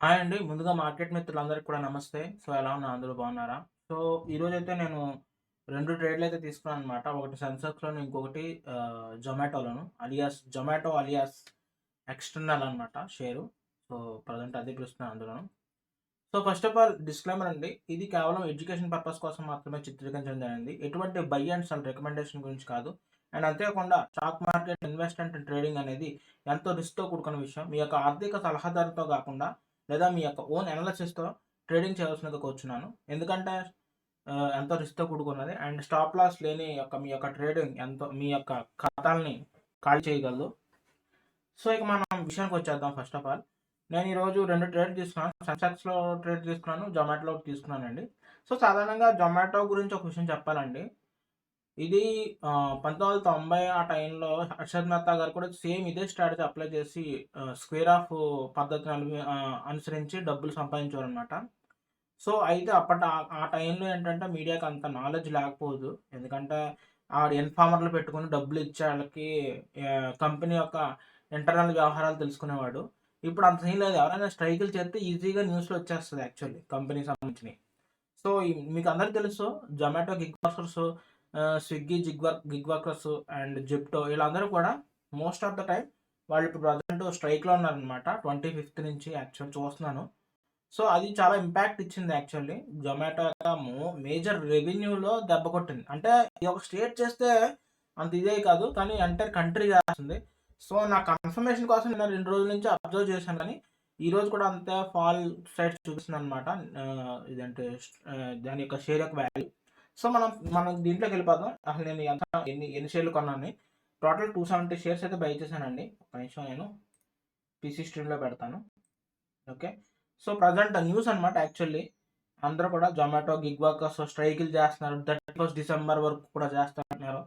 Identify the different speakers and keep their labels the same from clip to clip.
Speaker 1: Hi అండి. ముందుగా market మిత్రులందరికీ కూడా నమస్తే. సో, ఎలా ఉన్నారు? అందరూ బాగున్నారా? సో, ఈరోజైతే నేను 2 ట్రేడ్‌లయితే తీసుకున్నాననమాట. ఒకటి సెన్సెక్స్‌లోను, ఇంకొకటి జొమాటోలోను. జొమాటో అలియాస్ ఎక్స్టర్నల్ అనమాట షేరు. సో, ప్రెజెంట్ అదే పిలుస్తున్నాను అందులోను. So, first of all disclaimer అండి. ఇది కేవలం ఎడ్యుకేషన్ పర్పస్ కోసం మాత్రమే చిత్రీకరించడం జరిగింది. ఎటువంటి బై అండ్ సెల్ రికమెండేషన్ గురించి కాదు. అండ్ అంతేకాకుండా స్టాక్ మార్కెట్ ఇన్వెస్ట్‌మెంట్ ట్రేడింగ్ అనేది ఎంతో రిస్క్‌తో కూడుకున్న విషయం. మీ యొక్క ఆర్థిక సలహాదారుతో కాకుండా లేదా మీ యొక్క ఓన్ అనాలిసిస్‌తో ట్రేడింగ్ చేయవలసిందిగా కోరుచున్నాను. ఎందుకంటే ఎంతో రిస్క్‌తో కూడుకున్నది. అండ్ స్టాప్ లాస్ లేని మీ యొక్క ట్రేడింగ్ ఎంతో మీ యొక్క ఖాతాల్ని ఖాళీ చేయగలదు. సో, ఇక మనం విషయానికొచ్చేద్దాం ఫస్ట్ ఆఫ్ ఆల్. నేను ఈరోజు 2 ట్రేడ్‌లు తీసుకున్నాను. సెన్సెక్స్‌లో ట్రేడ్ తీసుకున్నాను. జొమాటోలో ఒకటి తీసుకున్నానండి. సో, సాధారణంగా జొమాటో గురించి ఒక విషయం చెప్పాలండి. ఇది 1990 ఆ టైంలో హర్షద్ మెహతా గారు కూడా సేమ్ ఇదే స్ట్రాటజీ అప్లై చేసి స్క్వేర్ ఆఫ్ పద్ధతిని అనుసరించి డబ్బులు సంపాదించేవారనమాట. సో, అయితే ఆ టైంలో ఏంటంటే మీడియాకి అంత నాలెడ్జ్ లేకపోదు. ఎందుకంటే ఆడు ఇన్ఫార్మర్‌లు పెట్టుకొని డబ్బులిచ్చే ఆళ్ళకి కంపెనీ యొక్క ఇంటర్నల్ వ్యవహారాలు తెలుసుకునేవాడు. ఇప్పుడు అంత సీన్ లేదు. ఎవరైనా స్ట్రైకులు చేస్తే ఈజీగా న్యూస్‌లో వచ్చేస్తది యాక్చువల్లీ కంపెనీకి సంబంధించినయి. సో, మీకు అందరికి తెలుసు Zomato gig workers, Swiggy gig workers and Zepto వీళ్ళందరూ కూడా మోస్ట్ ఆఫ్ ద టైమ్ వాళ్ళు ఇప్పుడు ప్రెజెంట్ స్ట్రైక్‌లో ఉన్నారనమాట. 25థ్ నుంచి యాక్చువల్ చూస్తున్నాను. సో, అది చాలా ఇంపాక్ట్ ఇచ్చింది యాక్చువల్లీ. జొమాటో యొక్క మేజర్ రెవెన్యూలో దెబ్బ కొట్టింది. అంటే ఇది ఒక స్టేట్ చేస్తే అంత ఇదే కాదు. కానీ ఎంటైర్ కంట్రీ చేస్తుంది. సో, నా కన్ఫర్మేషన్ కోసం నేను 2 రోజుల నుంచి అబ్జర్వ్ చేశాను కానీ, ఈరోజు కూడా అంతే ఫాల్ సైడ్ చూపిస్తుందనమాట. దాని యొక్క షేర్ యొక్క వాల్యూ. సో, మనం దీంట్లోకెళ్ళిపోదాం. అసలు నేను ఎన్ని షేర్లు కొన్నానని. టోటల్ 270 షేర్స్ అయితే బై చేశానండి. ఒక్క నిమిషం నేను పీసీ స్ట్రీమ్‌లో పెడతాను. ఓకే. సో, ప్రెజెంట్ న్యూస్ అనమాట యాక్చువల్లీ. అందరూ కూడా జొమాటో గిగ్ వర్కర్స్ స్ట్రైకులు చేస్తున్నారు. 31 డిసెంబర్ వరకు కూడా చేస్తారంటున్నారు.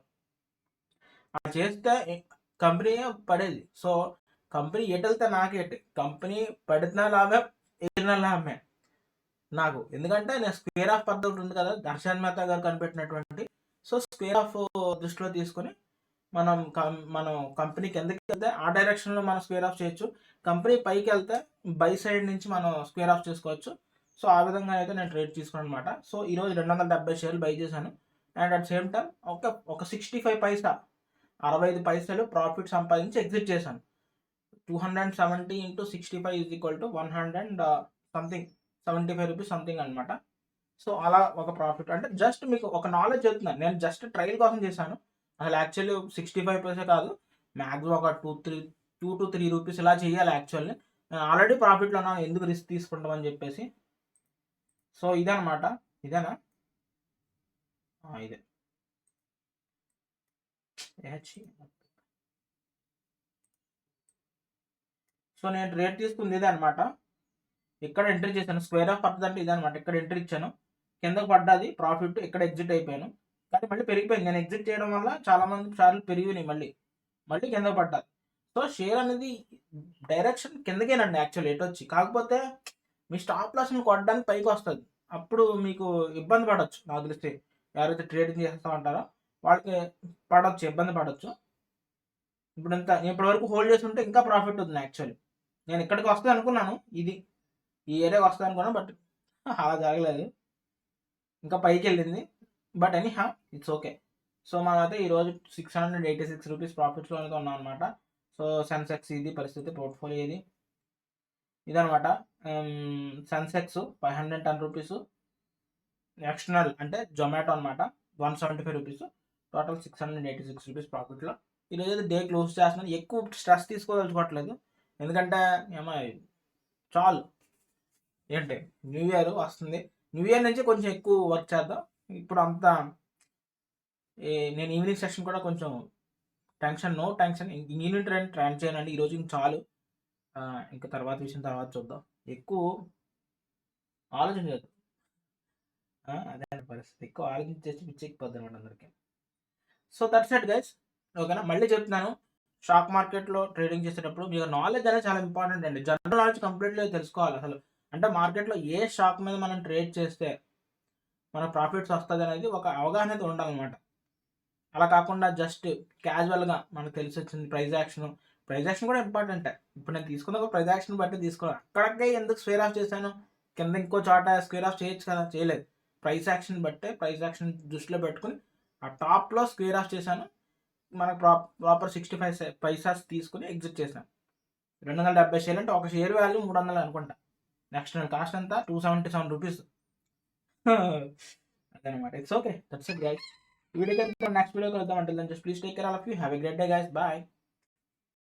Speaker 1: అలా చేస్తే కంపెనీ పడేది. సో, కంపెనీ ఎటెళ్తే నాకేటి. కంపెనీ పడినా లాభమే, ఎగిరినా లాభమే నాకు. ఎందుకంటే నేను స్క్వేర్ ఆఫ్ పద్ధతి ఉంది కదా! హర్షద్ మెహతా గారు కనిపెట్టినటువంటి. సో, స్క్వేర్ ఆఫ్ దృష్టిలో తీసుకొని మనం కంపెనీ కిందకెళ్తే ఆ డైరెక్షన్‌లో మనం స్క్వేర్ ఆఫ్ చేయొచ్చు. కంపెనీ పైకెళ్తే బై సైడ్ నుంచి మనం స్క్వేర్ ఆఫ్ చేసుకోవచ్చు. సో, ఆ విధంగా అయితే నేను ట్రేడ్ తీసుకున్నాననమాట. సో, ఈరోజు 270 షేర్లు బై చేశాను. అండ్ అట్ సేమ్ టైమ్ ఒక 65 పైసా 65 పైసలు ప్రాఫిట్ సంపాదించి ఎగ్జిట్ చేశాను. 270 into 65 is equal to 100 and something రూ. 75 సంథింగ్ అనమాట. సో, అలా ఒక ప్రాఫిట్ అంటే జస్ట్ మీకు ఒక నాలెడ్జ్ చెప్తున్నాను. నేను జస్ట్ ట్రైల్ కోసం చేశాను. అసలు యాక్చువల్లీ 65 పైసే కాదు. మాక్సిమం ఒక 2-3 రూపీస్ ఇలా చేయాలి యాక్చువల్లీ. నేను ఆల్రెడీ ప్రాఫిట్‌లో ఉన్నాను. ఎందుకు రిస్క్ తీసుకుంటాం అని చెప్పేసి. సో, ఇదనమాట. ఇదేనా? ఇదే. ఛీ! సో, నేను ట్రేడ్ తీసుకుంది ఇదే అనమాట. ఇక్కడ ఎంట్రీ చేశాను. స్క్వేర్ ఆఫ్ పద్ధతి అంటే ఇదనమాట. ఇక్కడ ఎంట్రీ ఇచ్చాను. కిందకి పడ్డది ప్రాఫిట్. ఇక్కడ ఎగ్జిట్ అయిపోయాను. కానీ మళ్ళీ పెరిగిపోయింది. నేను ఎగ్జిట్ చేయడం వల్ల చాలా మంది సార్లు పెరిగినాయి మళ్ళీ. మళ్ళీ కిందకి పడ్డది. సో, షేర్ అనేది డైరెక్షన్ కిందకేనండి యాక్చువల్లీ ఎటొచ్చి. కాకపోతే మీ స్టాప్ లాస్‌ని కొట్టడానికి పైకొస్తది. అప్పుడు మీకు ఇబ్బంది పడొచ్చు నాకు తెలిసి. ఎవరైతే ట్రేడింగ్ చేస్తా ఉంటారో వాళ్ళకి పడొచ్చు. ఇబ్బంది పడొచ్చు. నేను ఇప్పటి వరకు హోల్డ్ చేసుంటే ఇంకా ప్రాఫిట్ ఉంది యాక్చువల్లీ. నేను ఇక్కడికి వస్తదనుకున్నాను. ఈ ఏరియాకి వస్తదనుకున్నాను. బట్ అలా జరగలేదు. ఇంకా పైకెళ్ళింది. But anyhow it's okay. So, మనమైతే ఈరోజు రూ. 686 ప్రాఫిట్స్‌లో అయితే ఉన్నామనమాట. సో, సెన్సెక్స్ ఇది పరిస్థితి. పోర్ట్‌ఫోలియో ఇది. ఇదనమాట. సెన్సెక్స్ రూ. 510 ఎక్స్టర్నల్ అంటే జొమాటో అనమాట. రూ. 175 టోటల్ రూ. 686 ప్రాఫిట్‌లో. ఈరోజైతే డే క్లోజ్ చేస్తున్నాను. ఎక్కువ స్ట్రెస్ తీసుకోదలుచుకోవట్లేదు. ఎందుకంటే చాలు. ఏంటి న్యూ ఇయర్ వస్తుంది. న్యూ ఇయర్ నుంచి కొంచెం ఎక్కువ వర్క్ చేద్దాం. ఇప్పుడు అంతా నేను ఈవినింగ్ సెషన్ కూడా కొంచెం నో టెన్షన్. ఈవినింగ్ ట్రైన్ చేయనండి. ఈరోజు ఇంక చాలు. ఇంకా తర్వాత విషయం తర్వాత చూద్దాం. ఎక్కువ ఆలోచించొద్దు. అదే పరిస్థితి. ఎక్కువ ఆలోచించేసి పిచ్చెక్కిపోద్దనమాట అందరికి. So, that's it guys. ఓకేనా. మళ్ళీ చెప్తున్నాను. స్టాక్ మార్కెట్‌లో ట్రేడింగ్ చేసేటప్పుడు మీకు నాలెడ్జ్ అనేది చాలా ఇంపార్టెంట్ అండి. జనరల్ నాలెడ్జ్ కంప్లీట్‌గా తెలుసుకోవాలి అసలు. అంటే మార్కెట్‌లో ఏ స్టాక్ మీద మనం ట్రేడ్ చేస్తే మన ప్రాఫిట్స్ వస్తదనేది ఒక అవగాహన అయితే ఉండాలనమాట. అలా కాకుండా జస్ట్ క్యాజువల్‌గా మనకు తెలిసొచ్చింది ప్రైస్ యాక్షన్ ప్రైస్ యాక్షన్ కూడా ఇంపార్టెంటే. ఇప్పుడు నేను తీసుకున్న ఒక ప్రైస్ యాక్షన్ బట్టి తీసుకోవాలి. అక్కడికే ఎందుకు స్క్వేర్ ఆఫ్ చేశాను? కింద ఇంకో చోట స్క్వేర్ ఆఫ్ చేయొచ్చు కదా! చేయలేదు. ప్రైస్ యాక్షన్ బట్టే ప్రైస్ యాక్షన్ దృష్టిలో పెట్టుకొని ఆ టాప్‌లో స్క్వేర్ ఆఫ్ చేశాను. మనకు ప్రాపర్ 65 పైసాస్ తీసుకొని ఎగ్జిట్ చేశాను. 270 షేర్లు అంటే ఒక షేర్ వాల్యూ 300 అనుకుంటా. నెక్స్ట్ నెల కాస్ట్ ఎంత? ₹277. అదనమాట. It's okay. That's it guys. ఈ వీడియోకి నెక్స్ట్ వీడియో కలుద్దాం. Until then just please take care all of you. Have a great day guys. Bye.